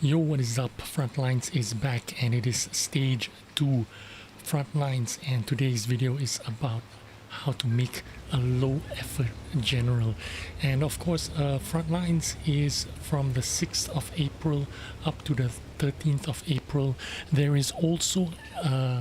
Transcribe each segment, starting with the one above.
Yo, what is up? Frontlines is back and it is stage 2 Frontlines, and today's video is about how to make a low effort general. And of course, Frontlines is from the 6th of April up to the 13th of April. There is also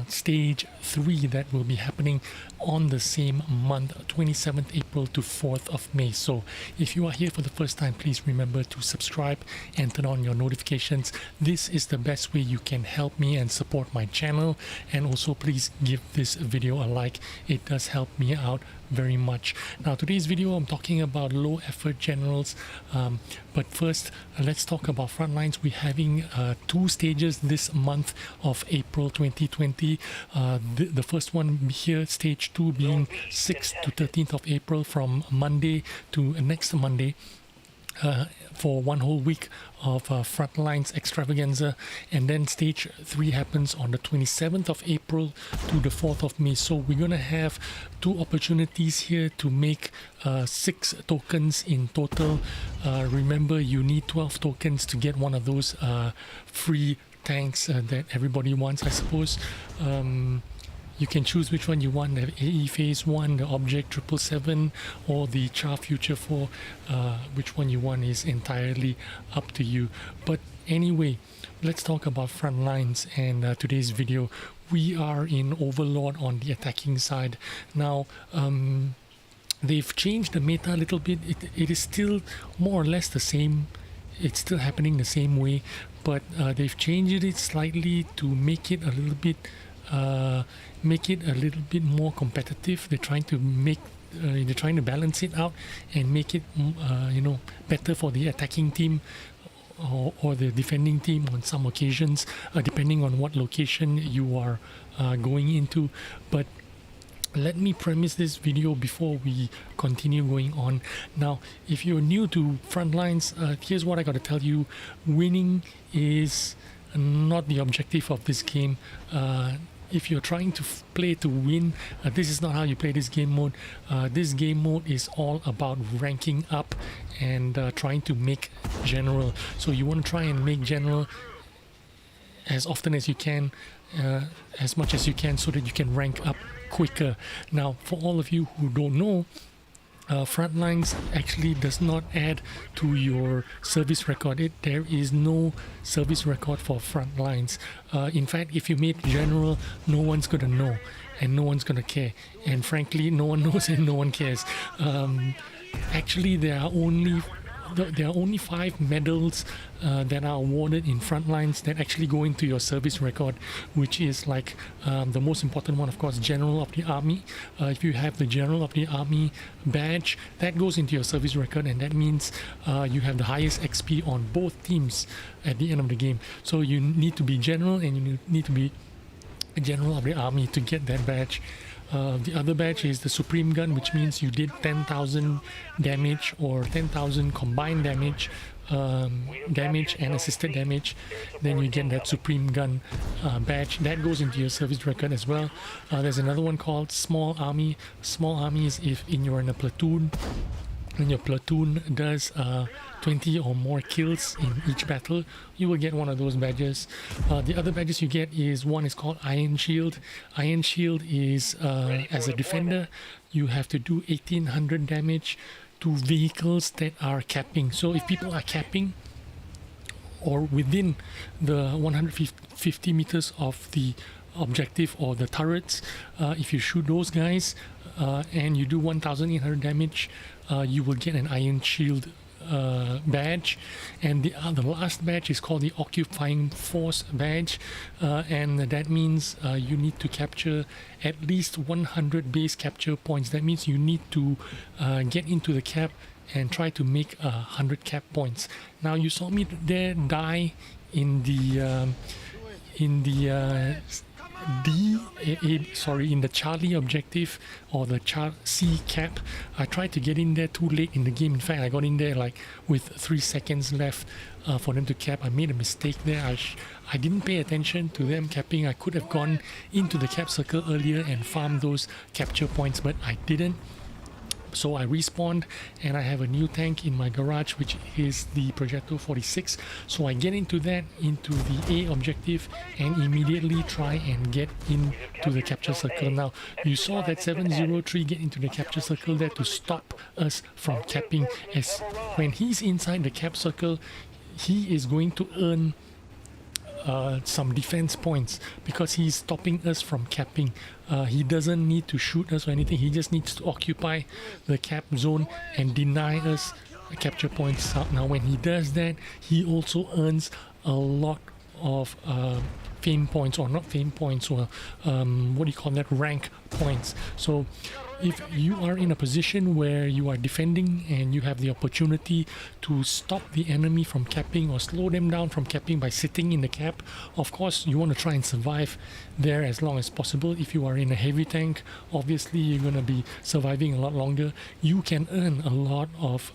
stage 3 that will be happening on the same month, 27th April to 4th of May. So if you are here for the first time, please remember to subscribe and turn on your notifications. This is the best way you can help me and support my channel. And also please give this video a like. It does help me out very much. Now today's video I'm talking about low effort generals, but first let's talk about Frontlines. We're having 2 stages this month of April 2020. The first one here, stage 2, being 6th to 13th of April, from Monday to next Monday, for 1 whole week of Frontlines extravaganza. And then stage 3 happens on the 27th of April to the 4th of May. So we're gonna have 2 opportunities here to make 6 tokens in total. Remember, you need 12 tokens to get one of those free tanks that everybody wants, I suppose. You can choose which one you want, the AE Phase 1, the Object 777, or the Char Future 4. Which one you want is entirely up to you. But anyway, let's talk about Frontlines. And today's video, we are in Overlord on the attacking side. Now, they've changed the meta a little bit. It is still more or less the same. It's still happening the same way, but they've changed it slightly to make it a little bit more competitive. They're trying to balance it out and make it better for the attacking team or the defending team on some occasions, depending on what location you are going into. But let me premise this video before we continue going on. Now, if you're new to Frontlines, here's what I got to tell you. Winning is not the objective of this game. If you're trying to play to win, this is not how you play this game mode. This game mode is all about ranking up and trying to make general. So you want to try and make general as often as you can, as much as you can, so that you can rank up quicker. Now, for all of you who don't know, Frontlines actually does not add to your service record. There is no service record for Frontlines. In fact, if you made general, no one's gonna know and no one's gonna care. And frankly, no one knows and no one cares. Actually, there are only 5 medals that are awarded in Frontlines that actually go into your service record, which is like the most important one, of course, General of the Army. If you have the General of the Army badge, that goes into your service record, and that means you have the highest XP on both teams at the end of the game. So you need to be General and you need to be a General of the Army to get that badge. The other badge is the Supreme Gun, which means you did 10,000 damage or 10,000 combined damage, and assisted damage. Then you get that Supreme Gun badge. That goes into your service record as well. There's another one called Small Army. Small Army is if you're in a platoon and your platoon does 20 or more kills in each battle, you will get one of those badges. The other badges you get is one is called Iron Shield. Iron Shield is as a defender, you have to do 1800 damage to vehicles that are capping. So if people are capping or within the 150 meters of the objective or the turrets, if you shoot those guys and you do 1800 damage, you will get an Iron Shield badge. And the last badge is called the Occupying Force badge, and that means you need to capture at least 100 base capture points. That means you need to get into the cap and try to make 100 cap points. Now you saw me there die in the in the Charlie objective, or the C cap. I tried to get in there too late in the game. In fact, I got in there like with 3 seconds left for them to cap. I made a mistake there. I didn't pay attention to them capping. I could have gone into the cap circle earlier and farmed those capture points, but I didn't. So I respawned and I have a new tank in my garage, which is the Projecto 46. So I get into the A objective and immediately try and get into the capture circle. Now you saw that 703 get into the capture circle there to stop us from capping, as when he's inside the cap circle he is going to earn some defense points because he's stopping us from capping. He doesn't need to shoot us or anything, he just needs to occupy the cap zone and deny us capture points. Now when he does that, he also earns a lot of fame points, or not fame points, or what do you call that, rank points. So if you are in a position where you are defending and you have the opportunity to stop the enemy from capping or slow them down from capping by sitting in the cap, of course you want to try and survive there as long as possible. If you are in a heavy tank, obviously you're going to be surviving a lot longer. You can earn a lot of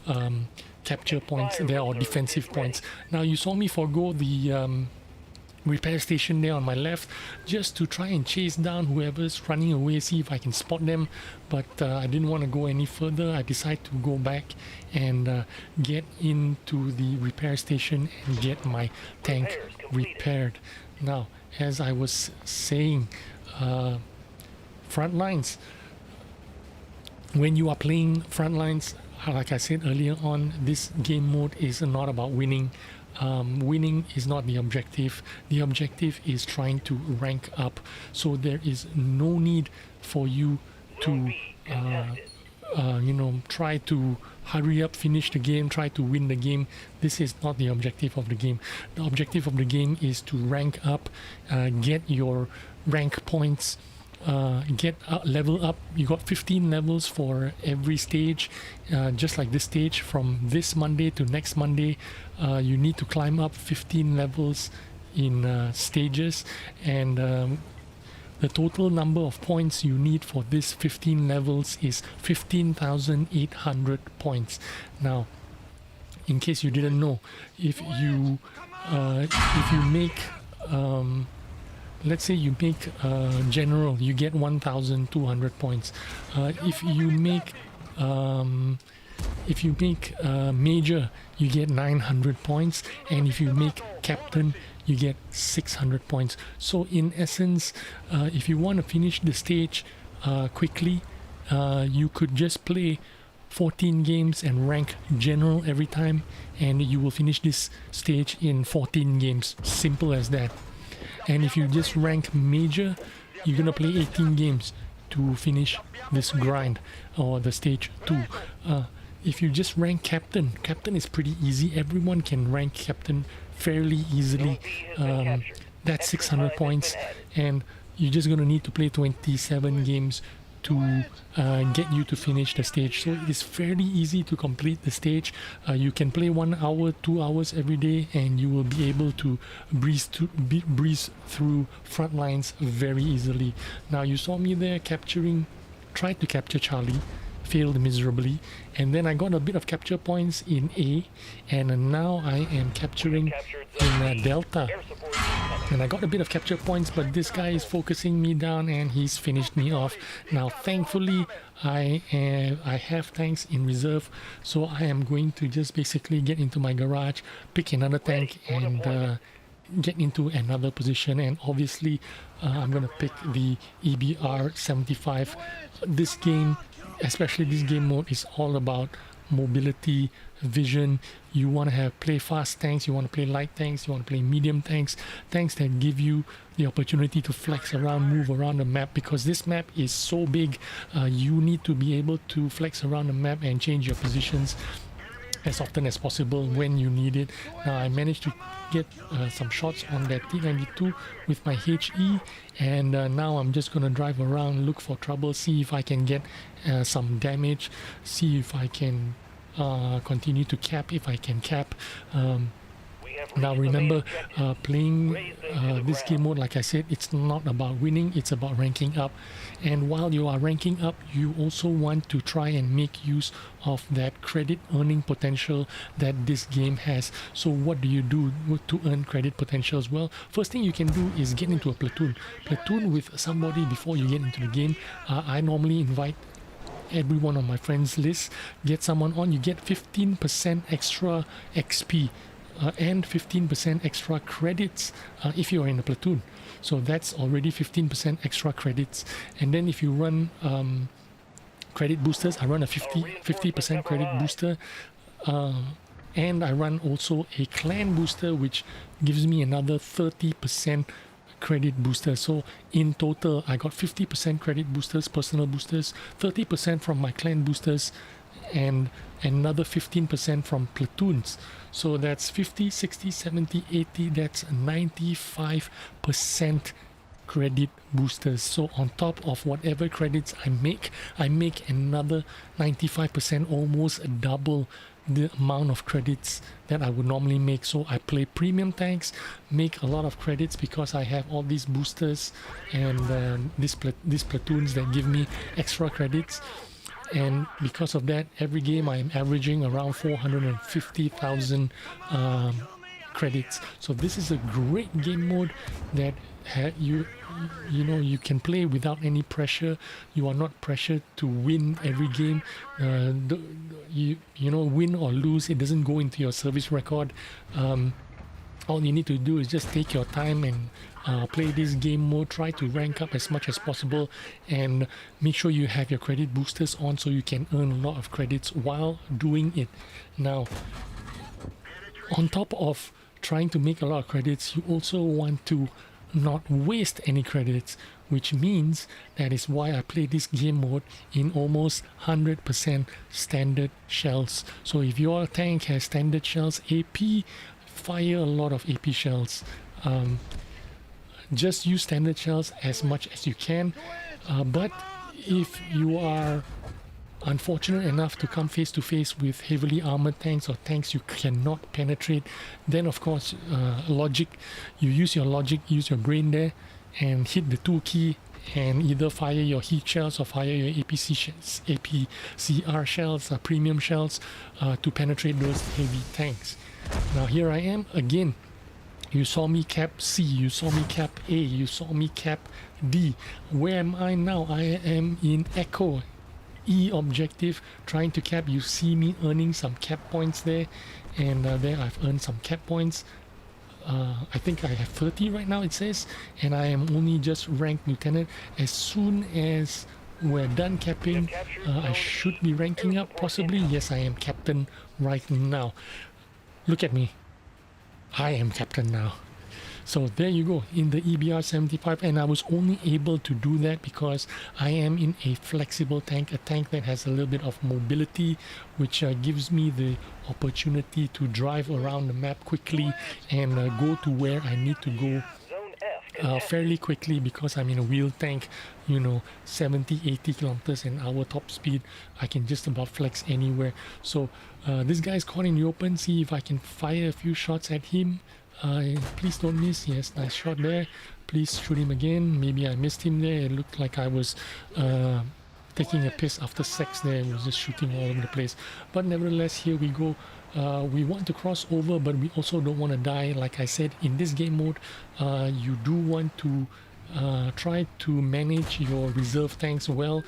capture points there, or defensive points. Now you saw me forego the repair station there on my left just to try and chase down whoever's running away, see if I can spot them, but I didn't want to go any further. I decided to go back and get into the repair station and get my tank repaired. Now as I was saying, Frontlines, when you are playing Frontlines, like I said earlier on, this game mode is not about winning. Winning is not the objective. The objective is trying to rank up. So there is no need for you to try to hurry up, finish the game, try to win the game. This is not the objective of the game. The objective of the game is to rank up, get your rank points, level up. You got 15 levels for every stage, just like this stage. From this Monday to next Monday, you need to climb up 15 levels in stages, and the total number of points you need for this 15 levels is 15,800 points. Now in case you didn't know, if you make let's say you make general, you get 1,200 points. If you make major, you get 900 points, and if you make captain, you get 600 points. So in essence, if you want to finish the stage quickly, you could just play 14 games and rank general every time, and you will finish this stage in 14 games. Simple as that. And if you just rank major, you're gonna play 18 games to finish this grind, or the stage 2. If you just rank captain is pretty easy. Everyone can rank captain fairly easily. That's 600 points, and you're just gonna need to play 27 games to get you to finish the stage. So it is fairly easy to complete the stage. You can play 1 hour, 2 hours every day, and you will be able to breeze through Frontlines very easily. Now you saw me there tried to capture Charlie, failed miserably, and then I got a bit of capture points in A, and now I am capturing in Delta. And I got a bit of capture points, but this guy is focusing me down and he's finished me off. Now thankfully I have tanks in reserve, so I am going to just basically get into my garage, pick another tank, and get into another position. And obviously I'm gonna pick the EBR 75. This game, especially this game mode, is all about mobility, vision. You want to play fast tanks, you want to play light tanks, you want to play medium tanks, tanks that give you the opportunity to flex around, move around the map, because this map is so big. You need to be able to flex around the map and change your positions as often as possible when you need it. Now I managed to get some shots on that T92 with my HE, and now I'm just gonna drive around, look for trouble, see if I can get some damage, see if I can continue to cap, if I can cap. Now remember, playing this game mode, like I said, it's not about winning, it's about ranking up. And while you are ranking up, you also want to try and make use of that credit earning potential that this game has. So what do you do to earn credit potentials? Well, first thing you can do is get into a platoon with somebody before you get into the game. I normally invite every one of my friends' list, get someone on, you get 15% extra XP and 15% extra credits if you're in a platoon. So that's already 15% extra credits. And then if you run credit boosters, I run a 50% credit booster, and I run also a clan booster, which gives me another 30% credit booster. So in total, I got 50% credit boosters, personal boosters, 30% from my clan boosters, and another 15% from platoons. So that's 50, 60, 70, 80, that's 95% credit boosters. So on top of whatever credits I make another 95%, almost double the amount of credits that I would normally make. So I play premium tanks, make a lot of credits because I have all these boosters and these platoons that give me extra credits. And because of that, every game I'm averaging around 450,000 credits. So this is a great game mode that you can play without any pressure. You are not pressured to win every game. Win or lose, it doesn't go into your service record. All you need to do is just take your time and play this game mode. Try to rank up as much as possible and make sure you have your credit boosters on so you can earn a lot of credits while doing it. Now, on top of trying to make a lot of credits, you also want to not waste any credits, which means that is why I play this game mode in almost 100% standard shells. So if your tank has standard shells AP, fire a lot of AP shells. Just use standard shells as much as you can, but if you are unfortunate enough to come face to face with heavily armored tanks or tanks you cannot penetrate, then of course you use your logic, use your brain there and hit the 2 key and either fire your heat shells or fire your APCR shells, premium shells, to penetrate those heavy tanks. Now here I am again. You saw me cap C, you saw me cap A, you saw me cap D. Where am I now? I am in Echo E objective, trying to cap. You see me earning some cap points there, and there I've earned some cap points. I think I have 30 right now, it says, and I am only just ranked lieutenant. As soon as we're done capping, I should be ranking up possibly. Yes, I am captain right now. Look at me, I am captain now. So there you go, in the EBR 75, and I was only able to do that because I am in a flexible tank, a tank that has a little bit of mobility, which gives me the opportunity to drive around the map quickly and go to where I need to go fairly quickly, because I'm in a wheel tank, 70-80 kilometers an hour top speed. I can just about flex anywhere. So this guy's caught in the open. See if I can fire a few shots at him. Please don't miss. Yes, nice shot there. Please shoot him again. Maybe I missed him there. It looked like I was taking a piss after sex there. I was just shooting all over the place. But nevertheless, here we go. We want to cross over, but we also don't want to die. Like I said, in this game mode, you do want to try to manage your reserve tanks well.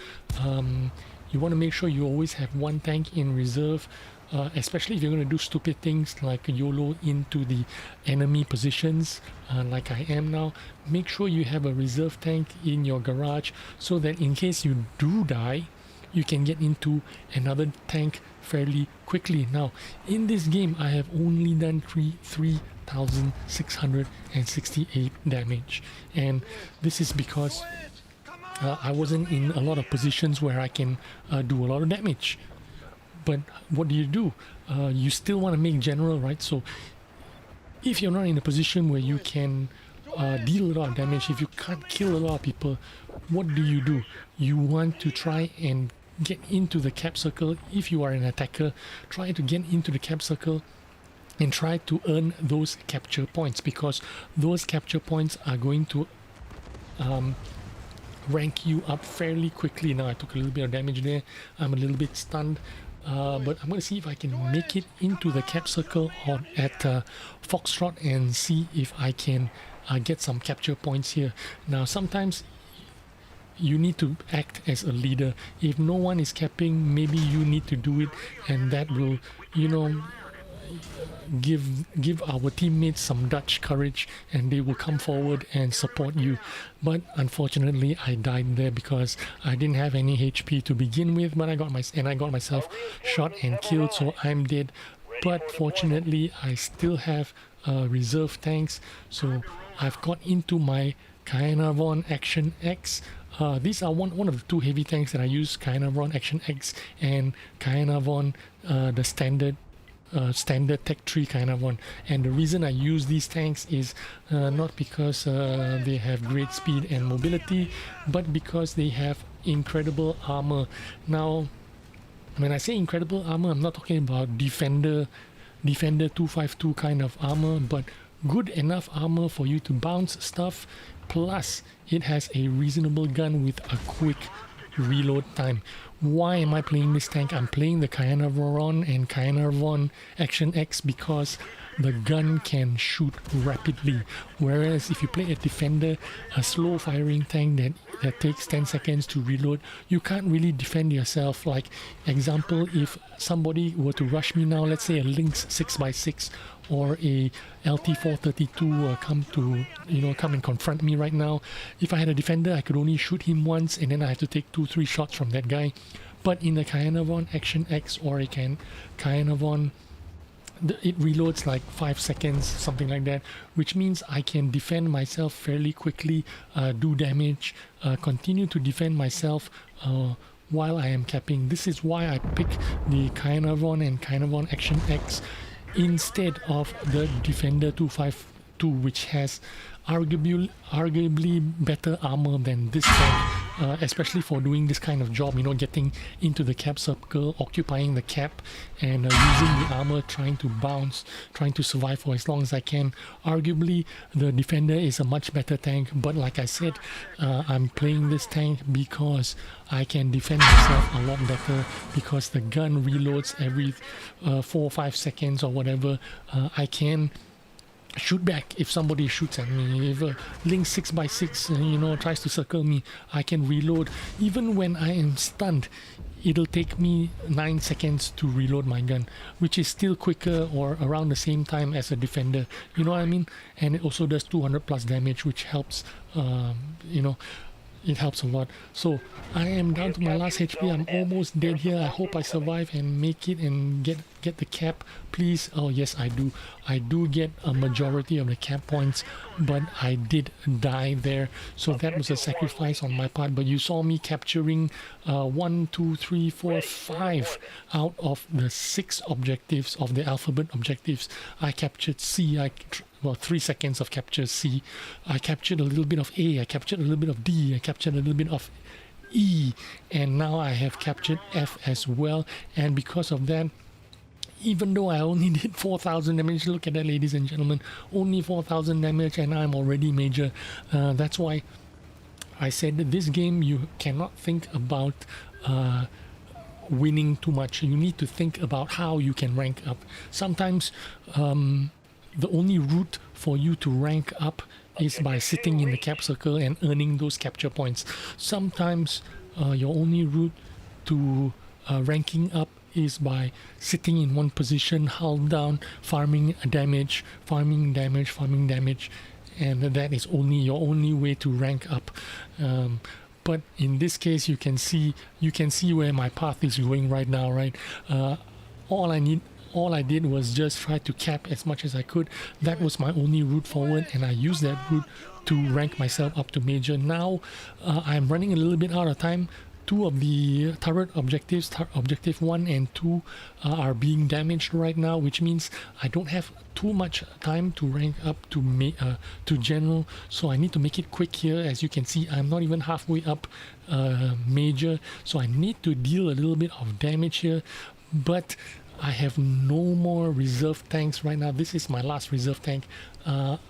You want to make sure you always have one tank in reserve. Especially if you're going to do stupid things like YOLO into the enemy positions, like I am now. Make sure you have a reserve tank in your garage so that in case you do die, you can get into another tank fairly quickly. Now, in this game, I have only done 3,668 damage, and this is because I wasn't in a lot of positions where I can do a lot of damage. But what do? You still want to make general, right? So if you're not in a position where you can deal a lot of damage, if you can't kill a lot of people, what do? You want to try and get into the cap circle. If you are an attacker, try to get into the cap circle and try to earn those capture points, because those capture points are going to rank you up fairly quickly. Now I took a little bit of damage there. I'm a little bit stunned. But I'm going to see if I can make it into the cap circle or at Foxtrot and see if I can get some capture points here. Now sometimes you need to act as a leader. If no one is capping, maybe you need to do it, and that will, you know, give our teammates some Dutch courage, and they will come forward and support you. But unfortunately, I died there because I didn't have any HP to begin with. But I got myself shot and killed, so I'm dead. But fortunately, I still have reserve tanks, so I've got into my Caernarvon Action X. These are one of the two heavy tanks that I use: Caernarvon Action X and Caernarvon, the standard Tech 3 Caernarvon. And the reason I use these tanks is not because they have great speed and mobility, but because they have incredible armor. Now, when I say incredible armor, I'm not talking about Defender 252 kind of armor, but good enough armor for you to bounce stuff. Plus, it has a reasonable gun with a quick reload time. Why am I playing this tank? I'm playing the Caernarvon and Caernarvon Action X because the gun can shoot rapidly. Whereas if you play a Defender, a slow firing tank that takes 10 seconds to reload, you can't really defend yourself. Like, example, if somebody were to rush me now, let's say a Lynx 6x6 or a LT432 come and confront me right now. If I had a Defender, I could only shoot him once, and then I have to take 2-3 shots from that guy. But in the Caernarvon Action X or a Caernarvon, it reloads like 5 seconds, something like that, which means I can defend myself fairly quickly, do damage, continue to defend myself while I am capping. This is why I pick the Caernarvon and Caernarvon Action X instead of the Defender 252, which has arguably better armor than this tank, especially for doing this kind of job, getting into the cap circle, occupying the cap, and using the armor, trying to bounce, trying to survive for as long as I can. Arguably, the Defender is a much better tank, but like I said, I'm playing this tank because I can defend myself a lot better, because the gun reloads every 4 or 5 seconds or whatever. I can shoot back if somebody shoots at me. If a Lynx 6x6 tries to circle me, I can reload. Even when I am stunned, it'll take me 9 seconds to reload my gun, which is still quicker or around the same time as a Defender, you know what I mean? And it also does 200 plus damage, which helps. It helps a lot. So I am down to my last HP. I'm almost dead here. I hope I survive and make it and get the cap, please. Oh yes, I do. I do get a majority of the cap points, but I did die there, so that was a sacrifice on my part. But you saw me capturing 1, 2, 3, 4, 5 out of the 6 objectives of the alphabet objectives. I captured C. 3 seconds of capture C. I captured a little bit of A. I captured a little bit of D. I captured a little bit of E. And now I have captured F as well. And because of that, even though I only did 4,000 damage, look at that, ladies and gentlemen, only 4,000 damage, and I'm already major. That's why I said that this game, you cannot think about winning too much. You need to think about how you can rank up. Sometimes the only route for you to rank up is by sitting in the cap circle and earning those capture points. Sometimes your only route to ranking up is by sitting in one position, hull down, farming damage, and that is your only way to rank up. But in this case, you can see where my path is going right now, right? All I did was just try to cap as much as I could. That was my only route forward, and I used that route to rank myself up to major. Now I'm running a little bit out of time. 2 of the turret objectives, objective 1 and 2, are being damaged right now, which means I don't have too much time to rank up to general. So I need to make it quick here. As you can see, I'm not even halfway up major, so I need to deal a little bit of damage here. But I have no more reserve tanks right now. This is my last reserve tank.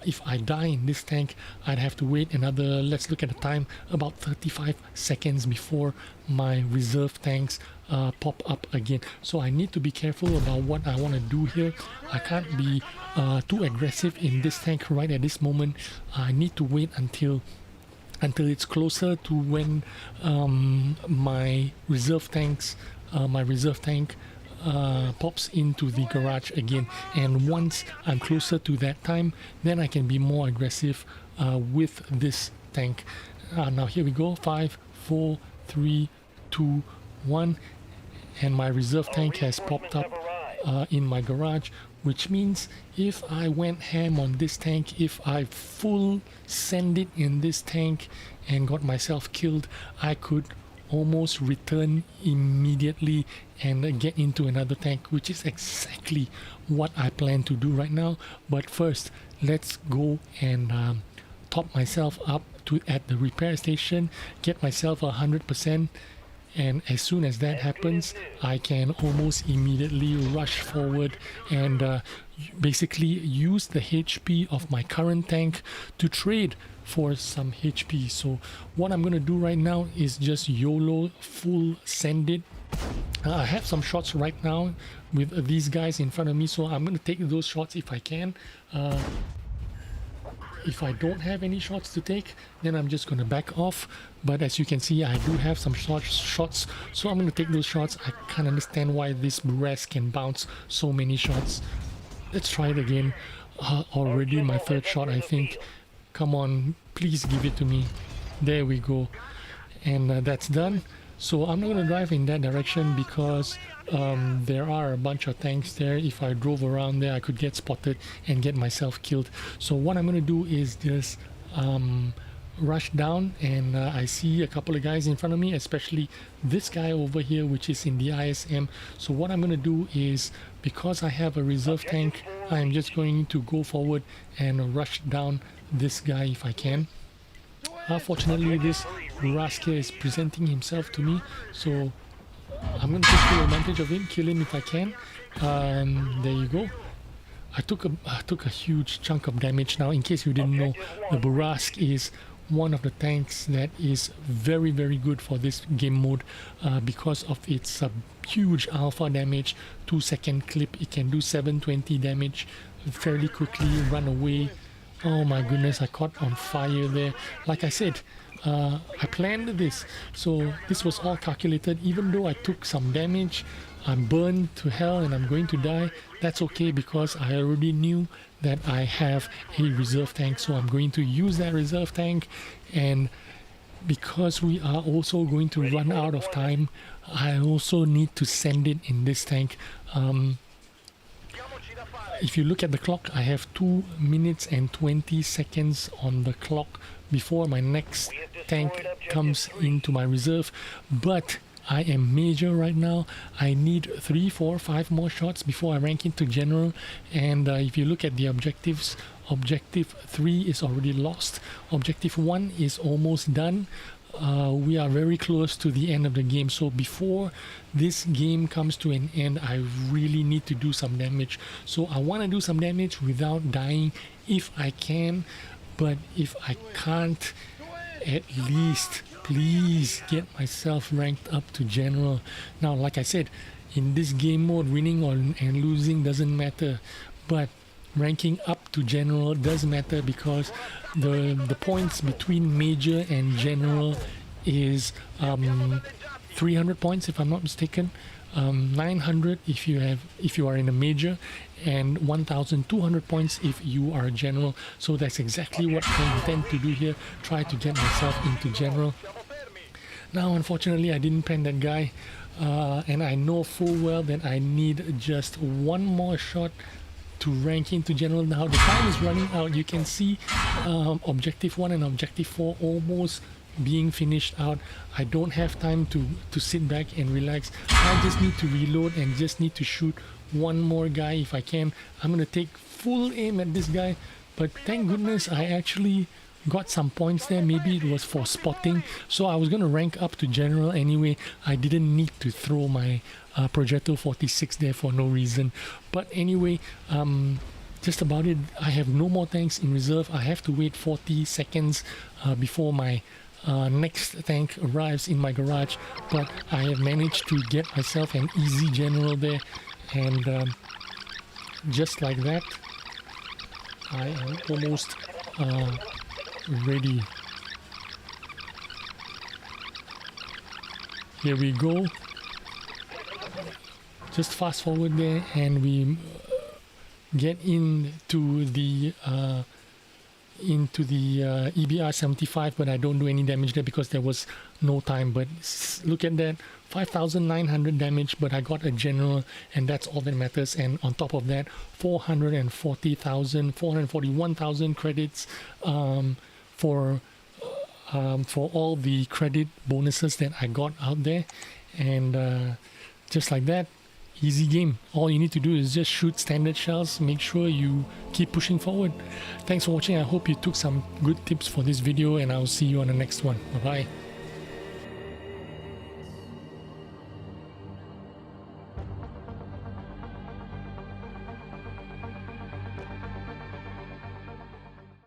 If I die in this tank, I'd have to wait another, let's look at the time, about 35 seconds before my reserve tanks pop up again. So I need to be careful about what I want to do here. I can't be too aggressive in this tank right at this moment. I need to wait until until it's closer to when my reserve tank pops into the garage again. And once I'm closer to that time, then I can be more aggressive with this tank. Now here we go. 5, 4, 3, 2, 1, and my reserve tank has popped up in my garage, which means if I went ham on this tank, if I full send it in this tank and got myself killed, I could almost return immediately and get into another tank, which is exactly what I plan to do right now. But first, let's go and top myself up at the repair station, get myself 100%, and as soon as that happens, I can almost immediately rush forward and basically use the HP of my current tank to trade for some HP. So what I'm going to do right now is just YOLO full send it. I have some shots right now with these guys in front of me, so I'm going to take those shots if I can. If I don't have any shots to take, then I'm just going to back off. But as you can see, I do have some shots, so I'm going to take those shots. I can't understand why this brass can bounce so many shots. Let's try it again. Already my third shot, I think. Come on, please give it to me. There we go. And that's done. So I'm not going to drive in that direction because there are a bunch of tanks there. If I drove around there, I could get spotted and get myself killed. So what I'm going to do is just rush down, and I see a couple of guys in front of me, especially this guy over here, which is in the ISM. So what I'm going to do is, because I have a reserve tank, I'm just going to go forward and rush down this guy if I can. Fortunately, this rascal is presenting himself to me, so I'm going to take full advantage of him, kill him if I can. There you go. I took a huge chunk of damage. Now, in case you didn't know, the Burask is one of the tanks that is very, very good for this game mode because of its huge alpha damage, 2-second clip. It can do 720 damage fairly quickly, run away. Oh my goodness, I caught on fire there. Like I said, I planned this, so this was all calculated. Even though I took some damage, I'm burned to hell and I'm going to die, that's okay because I already knew that I have a reserve tank, so I'm going to use that reserve tank. And because we are also going to run out of time, I also need to send it in this tank. If you look at the clock, I have 2 minutes and 20 seconds on the clock before my next tank comes into my reserve, but I am major right now. I need 3, 4, 5 more shots before I rank into general. And if you look at the objectives, objective 3 is already lost. Objective 1 is almost done. We are very close to the end of the game, so before this game comes to an end, I really need to do some damage. So I want to do some damage without dying if I can, but if I can't, at least please get myself ranked up to general. Now, like I said, in this game mode, winning and losing doesn't matter, but ranking up to general does matter because the points between major and general is 300 points if I'm not mistaken, 900 if you are in a major, and 1,200 points if you are a general. So that's exactly what I intend to do here, try to get myself into general. Now unfortunately I didn't pen that guy, and I know full well that I need just one more shot to rank into general. Now the time is running out. You can see objective 1 and objective 4 almost being finished out. I don't have time to sit back and relax. I just need to reload and just need to shoot one more guy if I can. I'm gonna take full aim at this guy, but thank goodness I actually got some points there. Maybe it was for spotting, so I was gonna rank up to general anyway. I didn't need to throw my projectile 46 there for no reason. But anyway, just about it. I have no more tanks in reserve. I have to wait 40 seconds before my next tank arrives in my garage, but I have managed to get myself an easy general there, and just like that I am almost ready. Here we go. Just fast forward there and we get into the EBR 75, but I don't do any damage there because there was no time. But look at that, 5,900 damage, but I got a general, and that's all that matters. And on top of that, 441,000 credits for all the credit bonuses that I got out there. And just like that, easy game. All you need to do is just shoot standard shells. Make sure you keep pushing forward. Thanks for watching. I hope you took some good tips for this video, and I'll see you on the next one. Bye bye.